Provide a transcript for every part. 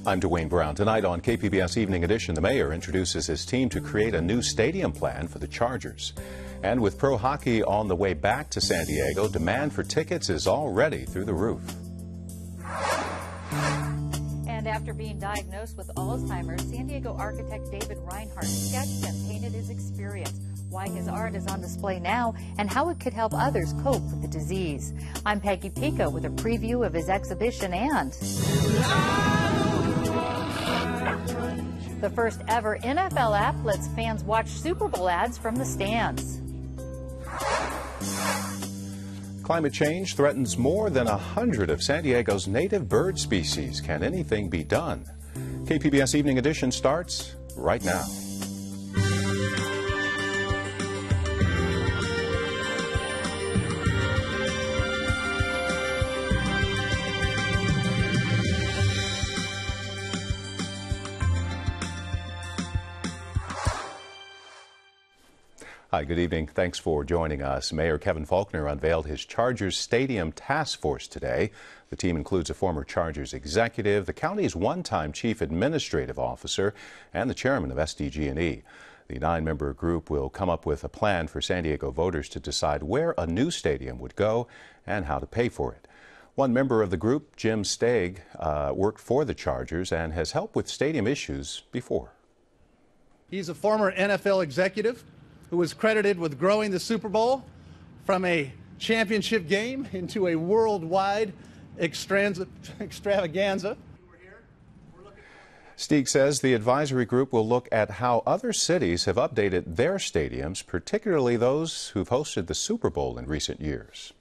I'm Dwayne Brown. Tonight on KPBS Evening Edition, the mayor introduces his team to create a new stadium plan for the Chargers. And with pro hockey on the way back to San Diego, demand for tickets is already through the roof. And after being diagnosed with Alzheimer's, San Diego architect David Reinhardt sketched and painted his experience, why his art is on display now, and how it could help others cope with the disease. I'm Peggy Pico with a preview of his exhibition and the first ever NFL app lets fans watch Super Bowl ads from the stands. Climate change threatens more than 100 of San Diego's native bird species. Can anything be done? KPBS Evening Edition starts right now. Hi, good evening. Thanks for joining us. Mayor Kevin Faulconer unveiled his Chargers Stadium Task Force today. The team includes a former Chargers executive, the county's one-time chief administrative officer, and the chairman of SDG&E. The 9-member group will come up with a plan for San Diego voters to decide where a new stadium would go and how to pay for it. One member of the group, Jim Stagg, worked for the Chargers and has helped with stadium issues before. He's a former NFL executive who was credited with growing the Super Bowl from a championship game into a worldwide extravaganza. Steig says the advisory group will look at how other cities have updated their stadiums, particularly those who've hosted the Super Bowl in recent years.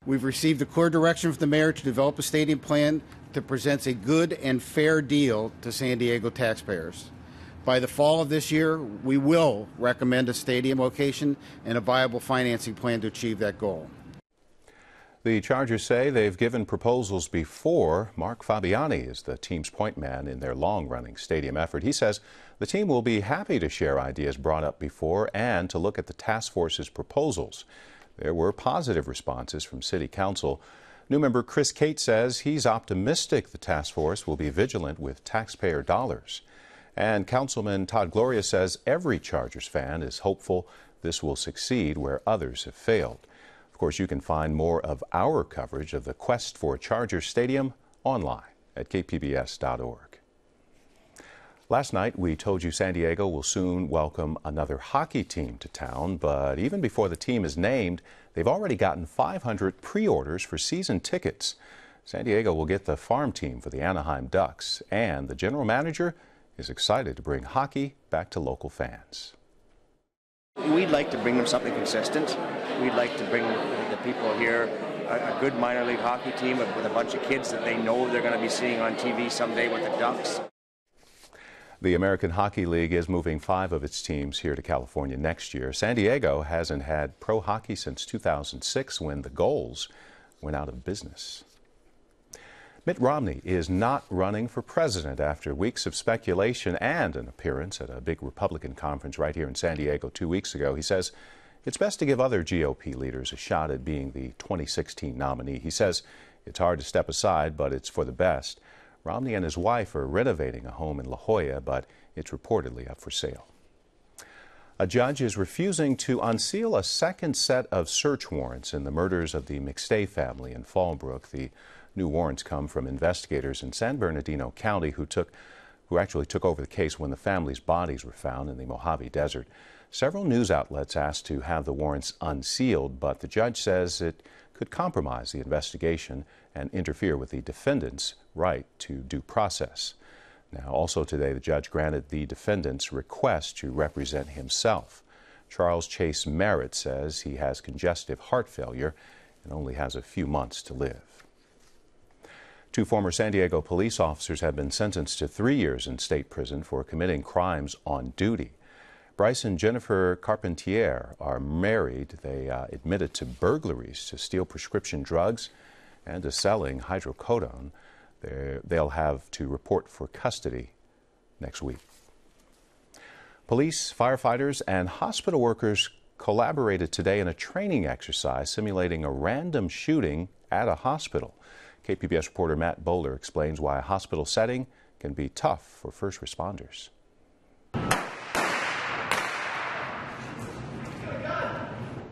We've received a clear direction from the mayor to develop a stadium plan that presents a good and fair deal to San Diego taxpayers. By the fall of this year, we will recommend a stadium location and a viable financing plan to achieve that goal. The Chargers say they've given proposals before. Mark Fabiani is the team's point man in their long-running stadium effort. He says the team will be happy to share ideas brought up before and to look at the task force's proposals. There were positive responses from City Council. New member Chris Cate says he's optimistic the task force will be vigilant with taxpayer dollars. And Councilman Todd Gloria says every Chargers fan is hopeful this will succeed where others have failed. Of course, you can find more of our coverage of the quest for a Chargers stadium online at kpbs.org. Last night, we told you San Diego will soon welcome another hockey team to town, but even before the team is named, they've already gotten 500 pre-orders for season tickets. San Diego will get the farm team for the Anaheim Ducks, and the general manager is excited to bring hockey back to local fans. We'd like to bring them something consistent. We'd like to bring the people here a good minor league hockey team with a bunch of kids that they know they're going to be seeing on TV someday with the Ducks. The American Hockey League is moving 5 of its teams here to California next year. San Diego hasn't had pro hockey since 2006 when the Goals went out of business. Mitt Romney is not running for president after weeks of speculation and an appearance at a big Republican conference right here in San Diego 2 weeks ago. He says it's best to give other GOP leaders a shot at being the 2016 nominee. He says it's hard to step aside, but it's for the best. Romney and his wife are renovating a home in La Jolla, but it's reportedly up for sale. A judge is refusing to unseal a second set of search warrants in the murders of the McStay family in Fallbrook. The new warrants come from investigators in San Bernardino County who actually took over the case when the family's bodies were found in the Mojave Desert. Several news outlets asked to have the warrants unsealed, but the judge says it could compromise the investigation and interfere with the defendant's right to due process. Now, also today, the judge granted the defendant's request to represent himself. Charles Chase Merritt says he has congestive heart failure and only has a few months to live. 2 former San Diego police officers have been sentenced to 3 years in state prison for committing crimes on duty. Bryce and Jennifer Carpentier are married. They admitted to burglaries, to steal prescription drugs, and to selling hydrocodone. They'll have to report for custody next week. Police, firefighters, and hospital workers collaborated today in a training exercise simulating a random shooting at a hospital. KPBS reporter Matt Bowler explains why a hospital setting can be tough for first responders.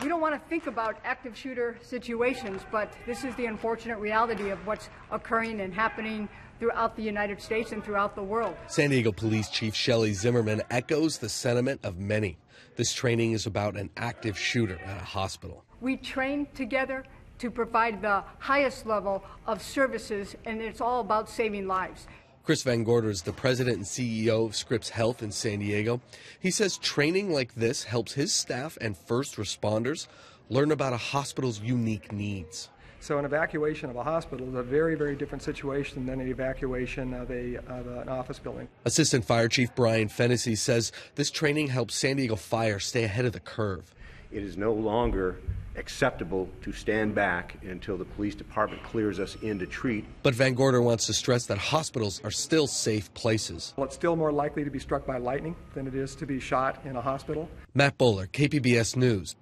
We don't want to think about active shooter situations, but this is the unfortunate reality of what's occurring and happening throughout the United States and throughout the world. San Diego Police Chief Shelley Zimmerman echoes the sentiment of many. This training is about an active shooter at a hospital. We train together to provide the highest level of services, and it's all about saving lives. Chris Van Gorder is the president and CEO of Scripps Health in San Diego. He says training like this helps his staff and first responders learn about a hospital's unique needs. So an evacuation of a hospital is a very, very different situation than an evacuation of an office building. Assistant Fire Chief Brian Fennessy says this training helps San Diego Fire stay ahead of the curve. It is no longer acceptable to stand back until the police department clears us in to treat. But Van Gorder wants to stress that hospitals are still safe places. Well, it's still more likely to be struck by lightning than it is to be shot in a hospital. Matt Bowler, KPBS News.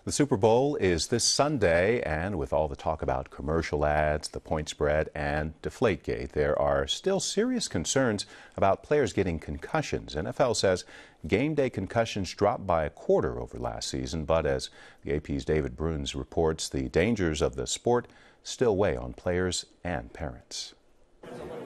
The Super Bowl is this Sunday, and with all the talk about commercial ads, the point spread, and Deflategate, there are still serious concerns about players getting concussions. NFL says game day concussions dropped by a quarter over last season, but as the AP's David Bruns reports, the dangers of the sport still weigh on players and parents.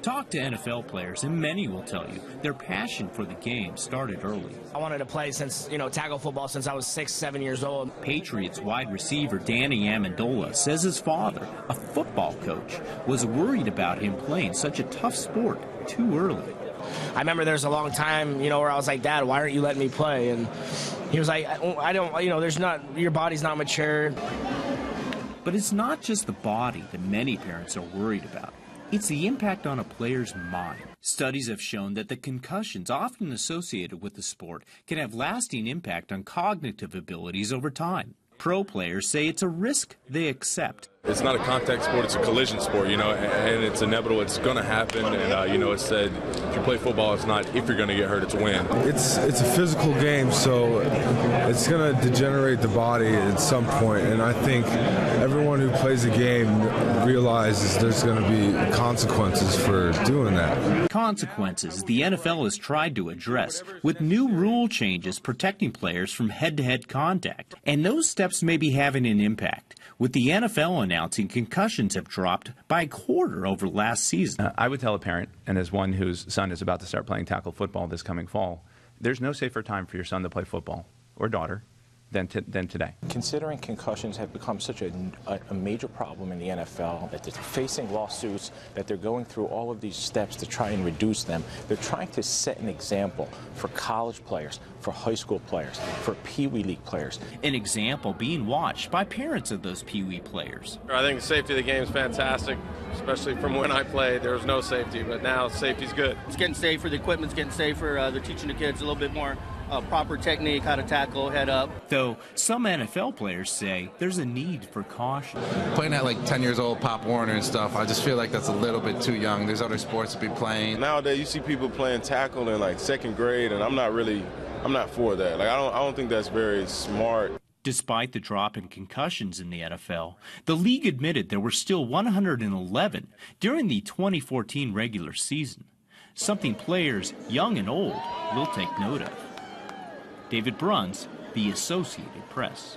Talk to NFL players, and many will tell you their passion for the game started early. I wanted to play since, tackle football since I was 6, 7 years old. Patriots wide receiver Danny Amendola says his father, a football coach, was worried about him playing such a tough sport too early. I remember there was a long time, where I was like, Dad, why aren't you letting me play? And he was like, I don't, your body's not mature. But it's not just the body that many parents are worried about. It's the impact on a player's mind. Studies have shown that the concussions often associated with the sport can have lasting impact on cognitive abilities over time. Pro players say it's a risk they accept. It's not a contact sport, it's a collision sport, and it's inevitable. It's going to happen, and, it said if you play football, it's not if you're going to get hurt, it's when. It's a physical game, so it's going to degenerate the body at some point, and I think everyone who plays a game realizes there's going to be consequences for doing that. Consequences the NFL has tried to address with new rule changes protecting players from head-to-head contact, and those steps may be having an impact, with the NFL announcing concussions have dropped by a quarter over last season. I would tell a parent, and as one whose son is about to start playing tackle football this coming fall, there's no safer time for your son to play football, or daughter, than today. Considering concussions have become such a major problem in the NFL, that they're facing lawsuits, that they're going through all of these steps to try and reduce them, they're trying to set an example for college players, for high school players, for Pee Wee League players. An example being watched by parents of those Pee Wee players. I think the safety of the game is fantastic, especially from when I played. There was no safety, but now safety's good. It's getting safer, the equipment's getting safer, they're teaching the kids a little bit more proper technique, how to tackle, head up. Though some NFL players say there's a need for caution. Playing at like 10 years old, Pop Warner and stuff, I just feel like that's a little bit too young. There's other sports to be playing. Nowadays, you see people playing tackle in like second grade, and I'm not for that. Like I don't think that's very smart. Despite the drop in concussions in the NFL, the league admitted there were still 111 during the 2014 regular season, something players young and old will take note of. David Bruns, The Associated Press.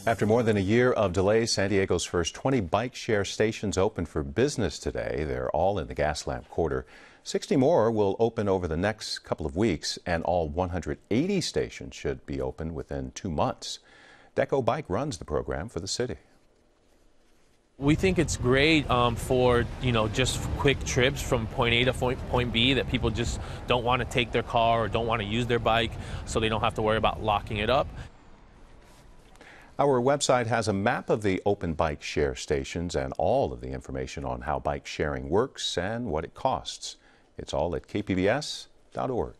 After more than a year of delays, San Diego's first 20 bike share stations opened for business today. They're all in the Gaslamp Quarter. 60 more will open over the next couple of weeks, and all 180 stations should be open within 2 months. Deco Bike runs the program for the city. We think it's great for, just quick trips from point A to point B, that people just don't want to take their car or don't want to use their bike, so they don't have to worry about locking it up. Our website has a map of the open bike share stations and all of the information on how bike sharing works and what it costs. It's all at kpbs.org.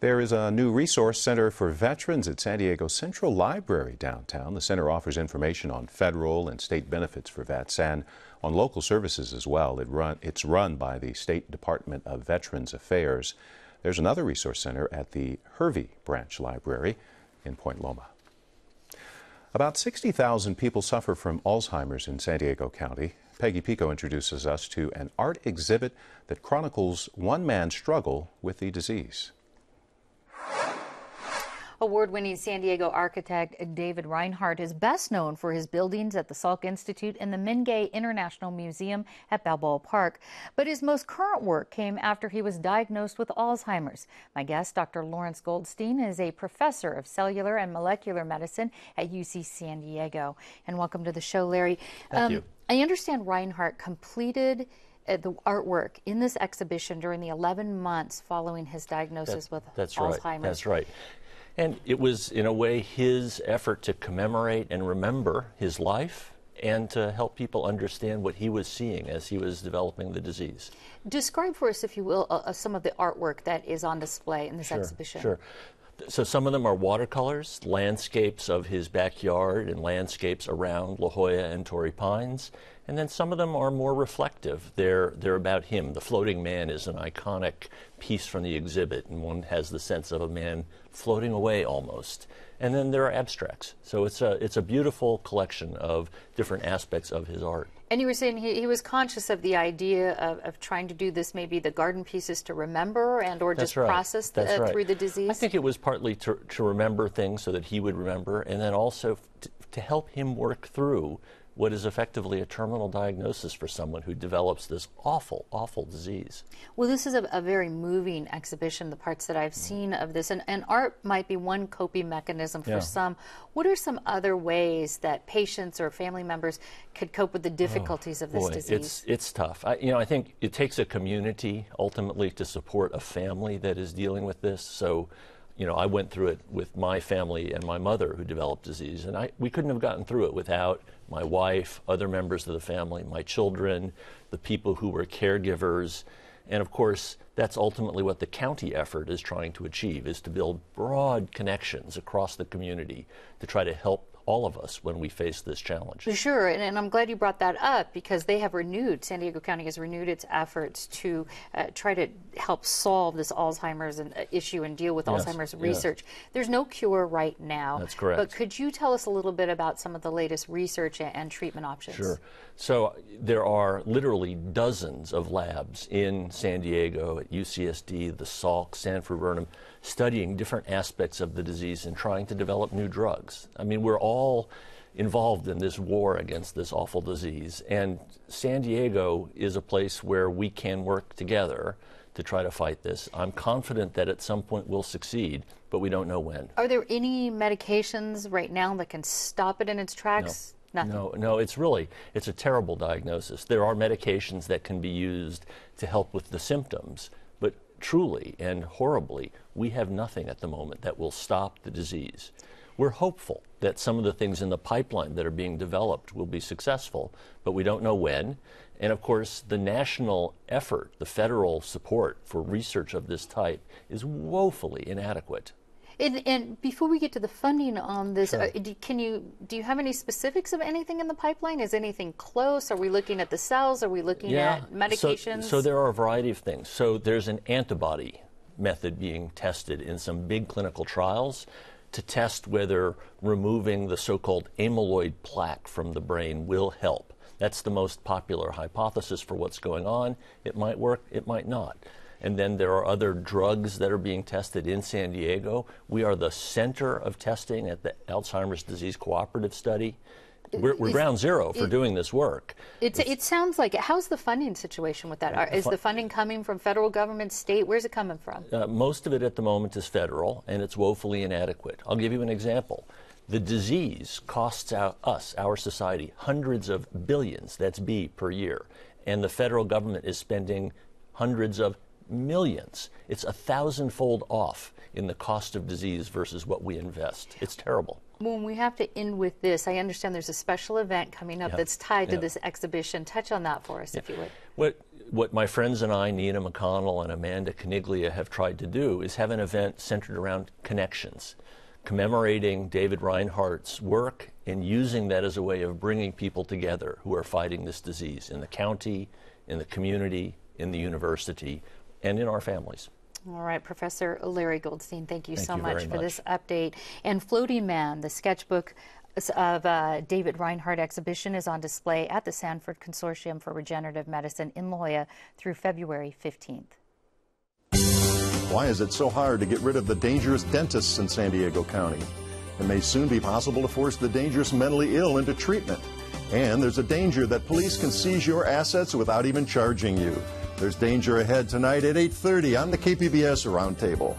There is a new resource center for veterans at San Diego Central Library downtown. The center offers information on federal and state benefits for vets and on local services as well. It's run by the State Department of Veterans Affairs. There's another resource center at the Hervey Branch Library in Point Loma. About 60,000 people suffer from Alzheimer's in San Diego County. Peggy Pico introduces us to an art exhibit that chronicles one man's struggle with the disease. Award-winning San Diego architect David Reinhardt is best known for his buildings at the Salk Institute and the Mingay International Museum at Balboa Park. But his most current work came after he was diagnosed with Alzheimer's. My guest, Dr. Lawrence Goldstein, is a professor of cellular and molecular medicine at UC San Diego. And welcome to the show, Larry. Thank you. I understand Reinhardt completed the artwork in this exhibition during the 11 months following his diagnosis with Alzheimer's. Right. That's right. And it was, in a way, his effort to commemorate and remember his life and to help people understand what he was seeing as he was developing the disease. Describe for us, if you will, some of the artwork that is on display in this exhibition. Sure. So some of them are watercolors, landscapes of his backyard and landscapes around La Jolla and Torrey Pines. And then some of them are more reflective. They're about him. The floating man is an iconic piece from the exhibit, and one has the sense of a man floating away almost. And then there are abstracts. So it's a beautiful collection of different aspects of his art. And you were saying he was conscious of the idea of trying to do this, maybe the garden pieces to remember and or just process through the disease? I think it was partly to remember things so that he would remember, and then also to help him work through what is effectively a terminal diagnosis for someone who develops this awful, awful disease. Well, this is a very moving exhibition, the parts that I've seen of this, and art might be one coping mechanism for some. What are some other ways that patients or family members could cope with the difficulties of this disease? It's tough. I think it takes a community ultimately to support a family that is dealing with this. So, I went through it with my family and my mother who developed disease, and we couldn't have gotten through it without my wife, other members of the family, my children, the people who were caregivers. And of course, that's ultimately what the county effort is trying to achieve, is to build broad connections across the community to try to help all of us when we face this challenge. Sure, and I'm glad you brought that up, because they have San Diego County has renewed its efforts to try to help solve this Alzheimer's issue and deal with Alzheimer's research. There's no cure right now. That's correct. But could you tell us a little bit about some of the latest research and treatment options? Sure. So there are literally dozens of labs in San Diego, at UCSD, the Salk, Sanford Burnham, studying different aspects of the disease and trying to develop new drugs. I mean, we're all involved in this war against this awful disease, and San Diego is a place where we can work together to try to fight this. I'm confident that at some point we'll succeed, but we don't know when. Are there any medications right now that can stop it in its tracks? No. No, it's a terrible diagnosis. There are medications that can be used to help with the symptoms, but truly and horribly, we have nothing at the moment that will stop the disease. We're hopeful that some of the things in the pipeline that are being developed will be successful, but we don't know when. And of course, the national effort, the federal support for research of this type is woefully inadequate. And before we get to the funding on this, do you have any specifics of anything in the pipeline? Is anything close? Are we looking at the cells? Are we looking at medications? So there are a variety of things. So there's an antibody method being tested in some big clinical trials to test whether removing the so-called amyloid plaque from the brain will help. That's the most popular hypothesis for what's going on. It might work, it might not. And then there are other drugs that are being tested in San Diego. We are the center of testing at the Alzheimer's Disease Cooperative Study. We're ground zero for doing this work. It sounds like it. How's the funding situation with that? Is the funding coming from federal government, state? Where's it coming from? Most of it at the moment is federal, and it's woefully inadequate. I'll give you an example. The disease costs us, our society, hundreds of billions, that's B, per year. And the federal government is spending hundreds of millions. It's 1,000-fold off in the cost of disease versus what we invest. It's terrible. When we have to end with this, I understand there's a special event coming up that's tied to this exhibition. Touch on that for us, if you would. What my friends and I, Nina McConnell and Amanda Caniglia, have tried to do is have an event centered around connections, commemorating David Reinhardt's work and using that as a way of bringing people together who are fighting this disease in the county, in the community, in the university, and in our families. All right, Professor Larry Goldstein, thank you so much for much. this update. And Floating Man, the sketchbook of David Reinhardt exhibition, is on display at the Sanford Consortium for Regenerative Medicine in La Jolla through February 15th. Why is it so hard to get rid of the dangerous dentists in San Diego County? It may soon be possible to force the dangerous mentally ill into treatment. And there's a danger that police can seize your assets without even charging you. There's danger ahead tonight at 8:30 on the KPBS Roundtable.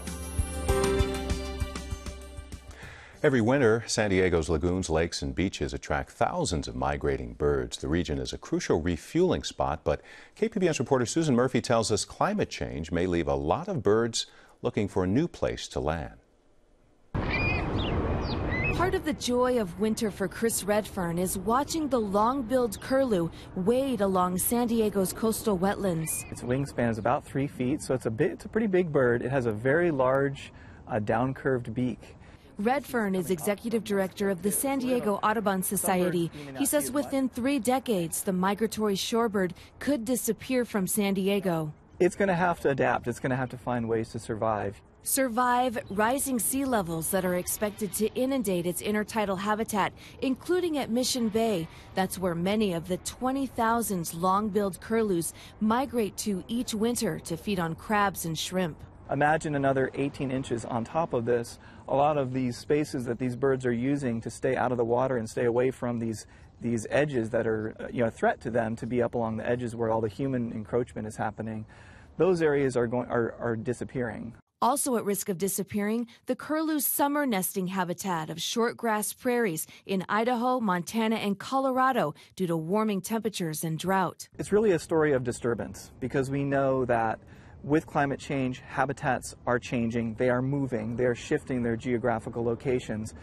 Every winter, San Diego's lagoons, lakes, and beaches attract thousands of migrating birds. The region is a crucial refueling spot, but KPBS reporter Susan Murphy tells us climate change may leave a lot of birds looking for a new place to land. Part of the joy of winter for Chris Redfern is watching the long-billed curlew wade along San Diego's coastal wetlands. Its wingspan is about 3 feet, so it's a pretty big bird. It has a very large down-curved beak. Redfern is executive director of the San Diego Audubon Society. He says within 3 decades, the migratory shorebird could disappear from San Diego. It's going to have to adapt. It's going to have to find ways to survive. Survive rising sea levels that are expected to inundate its intertidal habitat, including at Mission Bay. That's where many of the 20,000 long-billed curlews migrate to each winter to feed on crabs and shrimp. Imagine another 18 inches on top of this. A lot of these spaces that these birds are using to stay out of the water and stay away from these edges that are a threat to them, to be up along the edges where all the human encroachment is happening. Those areas are disappearing. Also at risk of disappearing, the curlew's summer nesting habitat of shortgrass prairies in Idaho, Montana, and Colorado due to warming temperatures and drought. It's really a story of disturbance, because we know that with climate change, habitats are changing, they are moving, they are shifting their geographical locations.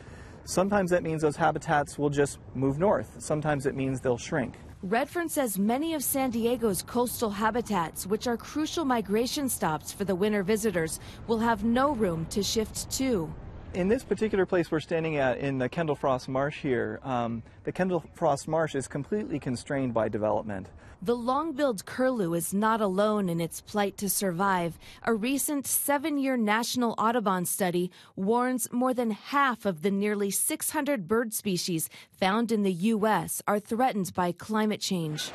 Sometimes that means those habitats will just move north. Sometimes it means they'll shrink. Redfern says many of San Diego's coastal habitats, which are crucial migration stops for the winter visitors, will have no room to shift to. In this particular place we're standing at in the Kendall Frost Marsh here, the Kendall Frost Marsh is completely constrained by development. The long-billed curlew is not alone in its plight to survive. A recent 7-year National Audubon study warns more than half of the nearly 600 bird species found in the U.S. are threatened by climate change.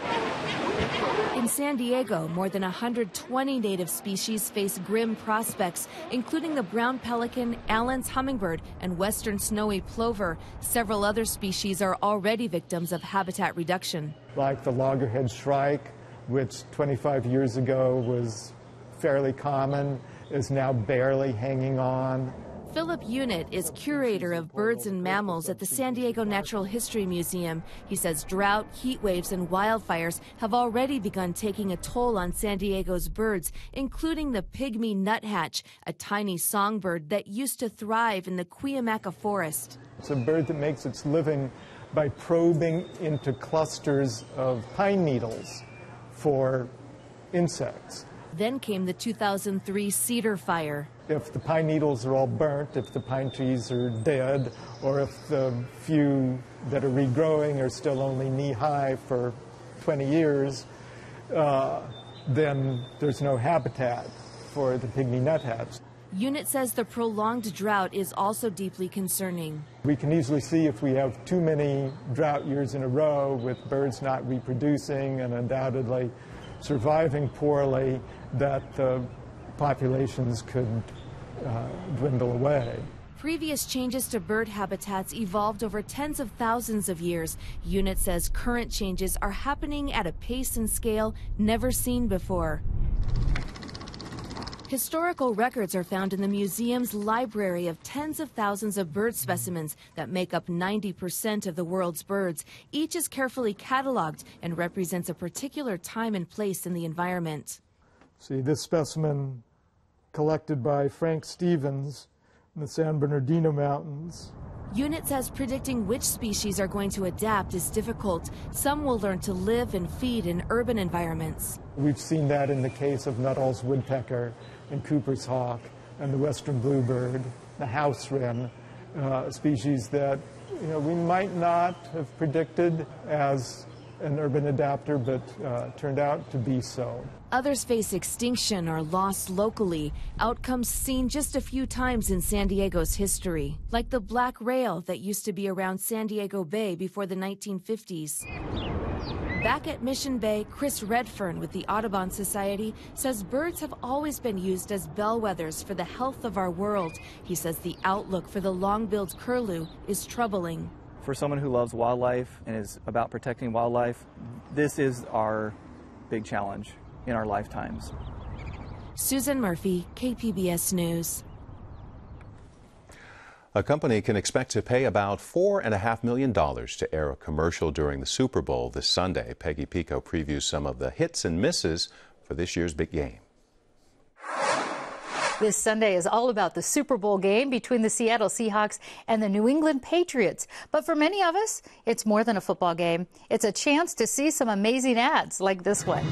In San Diego, more than 120 native species face grim prospects, including the brown pelican, Allen's hummingbird, and western snowy plover. Several other species are already victims of habitat reduction. Like the loggerhead shrike, which 25 years ago was fairly common, is now barely hanging on. Philip Unit is curator of birds and mammals at the San Diego Natural History Museum. He says drought, heat waves, and wildfires have already begun taking a toll on San Diego's birds, including the pygmy nuthatch, a tiny songbird that used to thrive in the Cuyamaca forest. It's a bird that makes its living by probing into clusters of pine needles for insects. Then came the 2003 cedar fire. If the pine needles are all burnt, if the pine trees are dead, or if the few that are regrowing are still only knee-high for 20 years, then there's no habitat for the pygmy nuthatch. Unit says the prolonged drought is also deeply concerning. We can easily see if we have too many drought years in a row with birds not reproducing and undoubtedly surviving poorly, that the populations could dwindle away. Previous changes to bird habitats evolved over tens of thousands of years. Unit says current changes are happening at a pace and scale never seen before. Historical records are found in the museum's library of tens of thousands of bird specimens that make up 90% of the world's birds. Each is carefully cataloged and represents a particular time and place in the environment. See, this specimen collected by Frank Stevens in the San Bernardino Mountains. Unit says predicting which species are going to adapt is difficult. Some will learn to live and feed in urban environments. We've seen that in the case of Nuttall's woodpecker and Cooper's hawk and the western bluebird, the house wren, species that we might not have predicted as an urban adapter, but turned out to be so. Others face extinction or lost locally, outcomes seen just a few times in San Diego's history, like the black rail that used to be around San Diego Bay before the 1950s. Back at Mission Bay, Chris Redfern with the Audubon Society says birds have always been used as bellwethers for the health of our world. He says the outlook for the long-billed curlew is troubling. For someone who loves wildlife and is about protecting wildlife, this is our big challenge in our lifetimes. Susan Murphy, KPBS News. A company can expect to pay about $4.5 million to air a commercial during the Super Bowl this Sunday. Peggy Pico previews some of the hits and misses for this year's big game. This Sunday is all about the Super Bowl game between the Seattle Seahawks and the New England Patriots. But for many of us, it's more than a football game. It's a chance to see some amazing ads like this one.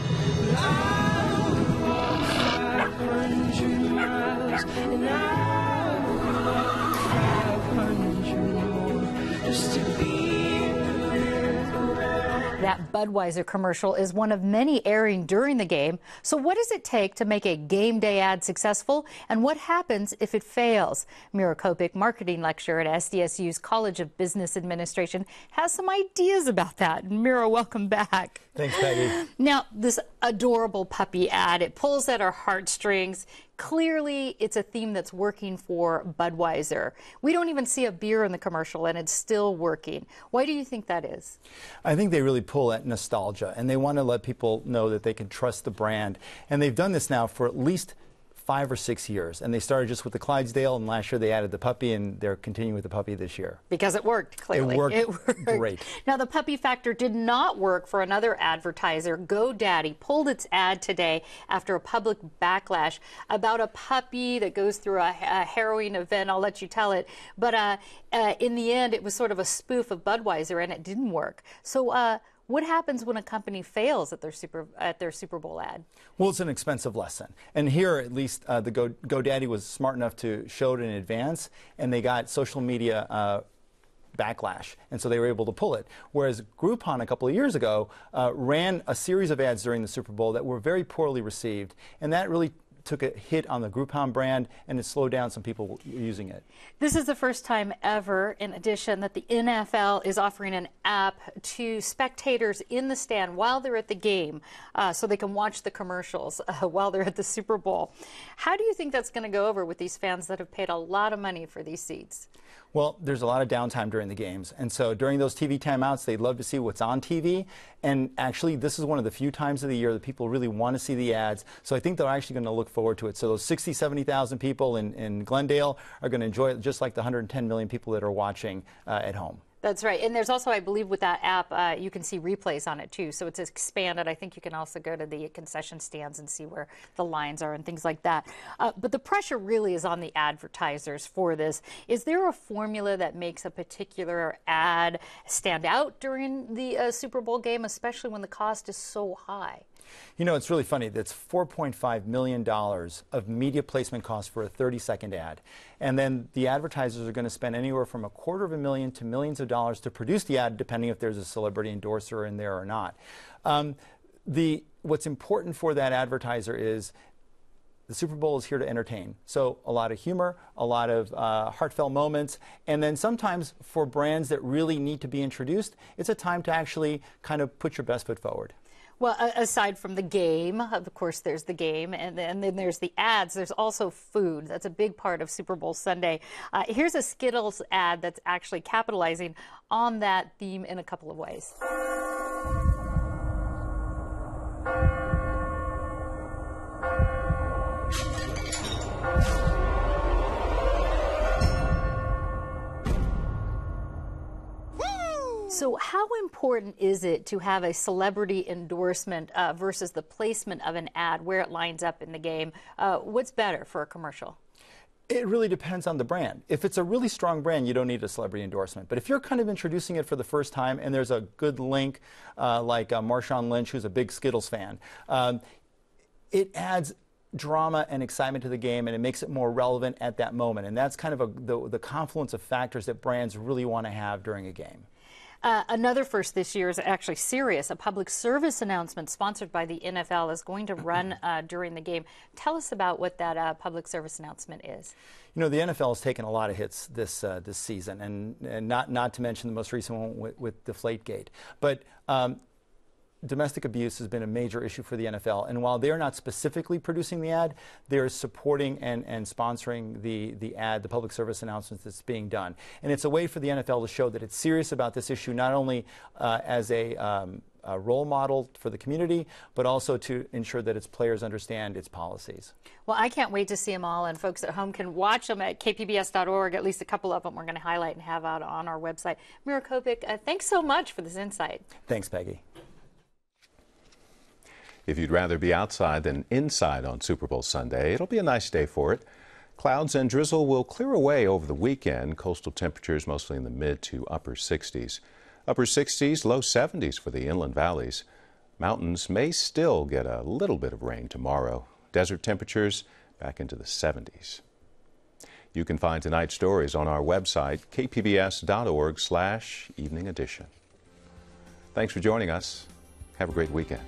That Budweiser commercial is one of many airing during the game. So what does it take to make a game day ad successful? And what happens if it fails? Mira Kopik, marketing lecturer at SDSU's College of Business Administration, has some ideas about that. Mira, welcome back. Thanks, Peggy. Now, this adorable puppy ad, it pulls at our heartstrings. Clearly, it's a theme that's working for Budweiser. We don't even see a beer in the commercial, and it's still working. Why do you think that is? I think they really pull at nostalgia, and they want to let people know that they can trust the brand. And they've done this now for at least 5 or 6 years. And they started just with the Clydesdale, and last year they added the puppy, and they're continuing with the puppy this year. Because it worked, clearly. It worked great. Now, the puppy factor did not work for another advertiser. GoDaddy pulled its ad today after a public backlash about a puppy that goes through a harrowing event. I'll let you tell it. But in the end, it was sort of a spoof of Budweiser, and it didn't work. So what happens when a company fails at their Super Bowl ad? Well, it's an expensive lesson. And here, at least, the GoDaddy was smart enough to show it in advance, and they got social media backlash, and so they were able to pull it. Whereas Groupon a couple of years ago ran a series of ads during the Super Bowl that were very poorly received, and that really took a hit on the Groupon brand, and it slowed down some people using it. This is the first time ever, in addition, that the NFL is offering an app to spectators in the stand while they're at the game, so they can watch the commercials while they're at the Super Bowl. How do you think that's going to go over with these fans that have paid a lot of money for these seats? Well, there's a lot of downtime during the games, and so during those TV timeouts, they'd love to see what's on TV, and actually this is one of the few times of the year that people really want to see the ads, so I think they're actually going to look forward to it. So those 60, 70,000 people in Glendale are going to enjoy it just like the 110 million people that are watching at home. That's right. And there's also, I believe, with that app, you can see replays on it, too. So it's expanded. I think you can also go to the concession stands and see where the lines are and things like that. But the pressure really is on the advertisers for this. Is there a formula that makes a particular ad stand out during the Super Bowl game, especially when the cost is so high? You know, it's really funny. That's $4.5 million of media placement costs for a 30-second ad. And then the advertisers are going to spend anywhere from $250,000 to millions of dollars to produce the ad, depending if there's a celebrity endorser in there or not. What's important for that advertiser is the Super Bowl is here to entertain. So a lot of humor, a lot of heartfelt moments, and then sometimes for brands that really need to be introduced, it's a time to actually kind of put your best foot forward. Well, aside from the game, of course, there's the game, and then there's the ads. There's also food. That's a big part of Super Bowl Sunday. Here's a Skittles ad that's actually capitalizing on that theme in a couple of ways. So how important is it to have a celebrity endorsement versus the placement of an ad, where it lines up in the game? What's better for a commercial? It really depends on the brand. If it's a really strong brand, you don't need a celebrity endorsement. But if you're kind of introducing it for the first time and there's a good link, like Marshawn Lynch, who's a big Skittles fan, it adds drama and excitement to the game, and it makes it more relevant at that moment. And that's kind of the confluence of factors that brands really want to have during a game. Another first this year is actually serious. A public service announcement sponsored by the NFL is going to run during the game. Tell us about what that public service announcement is. You know, the NFL has taken a lot of hits this season, and not to mention the most recent one with Deflategate. But domestic abuse has been a major issue for the NFL, and while they're not specifically producing the ad, they're supporting and sponsoring the ad, the public service announcements that's being done. And it's a way for the NFL to show that it's serious about this issue, not only as a role model for the community, but also to ensure that its players understand its policies. Well, I can't wait to see them all, and folks at home can watch them at kpbs.org. At least a couple of them we're going to highlight and have out on our website. Mira Kopik, thanks so much for this insight. Thanks, Peggy. If you'd rather be outside than inside on Super Bowl Sunday, it'll be a nice day for it. Clouds and drizzle will clear away over the weekend. Coastal temperatures mostly in the mid to upper 60s. Upper 60s, low 70s for the inland valleys. Mountains may still get a little bit of rain tomorrow. Desert temperatures back into the 70s. You can find tonight's stories on our website, kpbs.org/evening edition. Thanks for joining us. Have a great weekend.